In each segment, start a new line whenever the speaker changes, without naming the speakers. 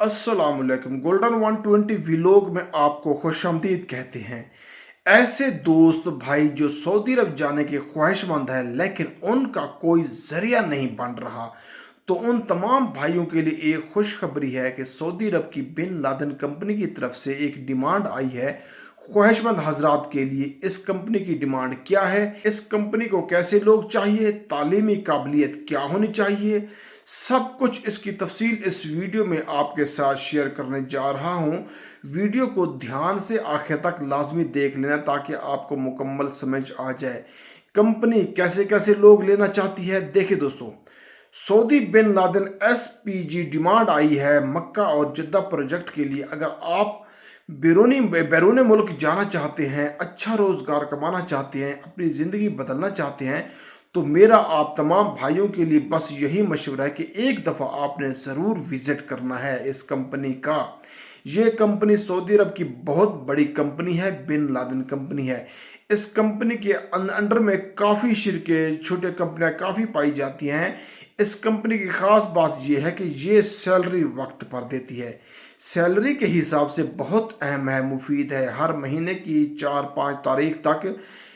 अस्सलाम वालेकुम। Golden 120 vlog में आपको खुशामदीद कहते हैं। ऐसे दोस्त भाई जो सऊदी अरब जाने के ख्वाहिशमंद है लेकिन उनका कोई जरिया नहीं बन रहा, तो उन तमाम भाइयों के लिए एक खुशखबरी है कि सऊदी अरब की बिन लादेन कंपनी की तरफ से एक डिमांड आई है ख्वाहिशमंद हजरात के लिए। इस कंपनी की डिमांड क्या है, इस कंपनी को कैसे लोग चाहिए, तालीमी काबिलियत क्या होनी चाहिए, सब कुछ इसकी तफसील इस वीडियो में आपके साथ शेयर करने जा रहा हूं। वीडियो को ध्यान से आखिर तक लाजमी देख लेना ताकि आपको मुकम्मल समझ आ जाए कंपनी कैसे कैसे लोग लेना चाहती है। देखिए दोस्तों, Saudi bin Laden SPG demand आई है मक्का और जद्दा प्रोजेक्ट के लिए। अगर आप बैरून मुल्क जाना चाहते हैं, अच्छा रोजगार कमाना चाहते हैं, अपनी ज़िंदगी बदलना चाहते हैं, तो मेरा आप तमाम भाइयों के लिए बस यही मशवरा है कि एक दफ़ा आपने ज़रूर विज़िट करना है इस कंपनी का। ये कंपनी सऊदी अरब की बहुत बड़ी कंपनी है, बिन लादेन कंपनी है। इस कंपनी के अंडर में काफ़ी शिरके छोटे कंपनियां काफ़ी पाई जाती हैं। इस कंपनी की ख़ास बात यह है कि ये सैलरी वक्त पर देती है। सैलरी के हिसाब से बहुत अहम है, मुफीद है। हर महीने की 4-5 तारीख तक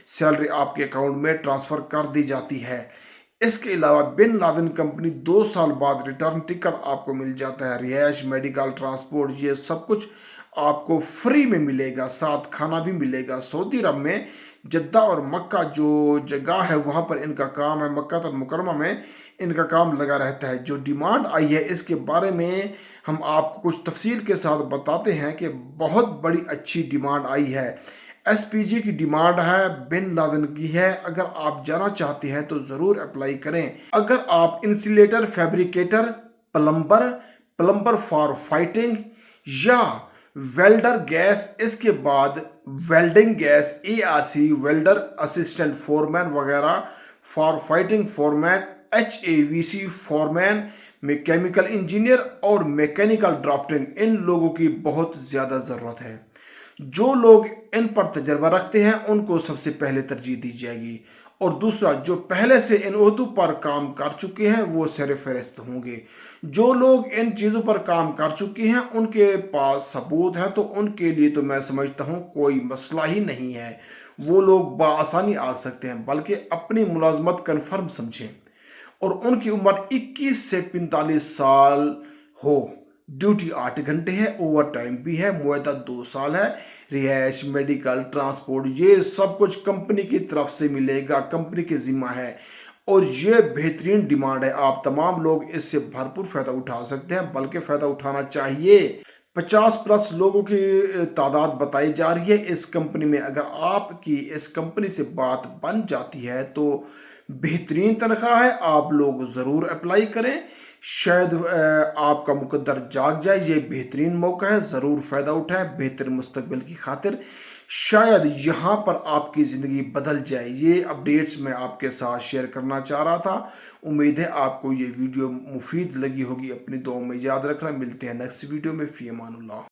सैलरी आपके अकाउंट में ट्रांसफ़र कर दी जाती है। इसके अलावा बिन लादेन कंपनी 2 साल बाद रिटर्न टिकट आपको मिल जाता है। रिहाइश, मेडिकल, ट्रांसपोर्ट, ये सब कुछ आपको फ्री में मिलेगा, साथ खाना भी मिलेगा। सऊदी अरब में जद्दा और मक्का जो जगह है वहाँ पर इनका काम है, मक्का तक मुकरमा में इनका काम लगा रहता है। जो डिमांड आई है इसके बारे में हम आपको कुछ तफसील के साथ बताते हैं कि बहुत बड़ी अच्छी डिमांड आई है। एसपीजी की डिमांड है, बिन लादेन की है। अगर आप जाना चाहते हैं तो ज़रूर अप्लाई करें। अगर आप insulator, fabricator, plumber, plumber fire fighting या वेल्डर गैस, इसके बाद welding gas, ARC, welder assistant foreman वगैरह, fire fighting foreman, HAVC foreman, mechanical engineer और मैकेनिकल ड्राफ्टिंग, इन लोगों की बहुत ज़्यादा ज़रूरत है। जो लोग इन पर तजर्बा रखते हैं उनको सबसे पहले तरजीह दी जाएगी, और दूसरा जो पहले से इन उहदों पर काम कर चुके हैं वो सर फहरिस्त होंगे। जो लोग इन चीज़ों पर काम कर चुके हैं उनके पास सबूत है तो उनके लिए तो मैं समझता हूँ कोई मसला ही नहीं है, वो लोग बआसानी आ सकते हैं। बल्कि अपनी मुलाजमत कन्फर्म समझें और उनकी उम्र 21 से 45 साल हो। ड्यूटी 8 घंटे है, ओवर टाइम भी है, मुआहदा 2 साल है। रिहाइश, मेडिकल, ट्रांसपोर्ट, ये सब कुछ कंपनी की तरफ से मिलेगा, कंपनी की जिम्मा है। और ये बेहतरीन डिमांड है, आप तमाम लोग इससे भरपूर फ़ायदा उठा सकते हैं, बल्कि फ़ायदा उठाना चाहिए। 50+ लोगों की तादाद बताई जा रही है इस कंपनी में। अगर आपकी इस कंपनी से बात बन जाती है तो बेहतरीन तनख्वाह है, आप लोग ज़रूर अप्लाई करें। शायद आपका मुकद्दर जाग जाए। ये बेहतरीन मौका है, ज़रूर फ़ायदा उठाएं बेहतर मुस्तकबिल की खातिर। शायद यहाँ पर आपकी ज़िंदगी बदल जाए। ये अपडेट्स मैं आपके साथ शेयर करना चाह रहा था। उम्मीद है आपको ये वीडियो मुफीद लगी होगी। अपनी दुआ में याद रखना। मिलते हैं नेक्स्ट वीडियो में। फ़ी अमानुल्लाह।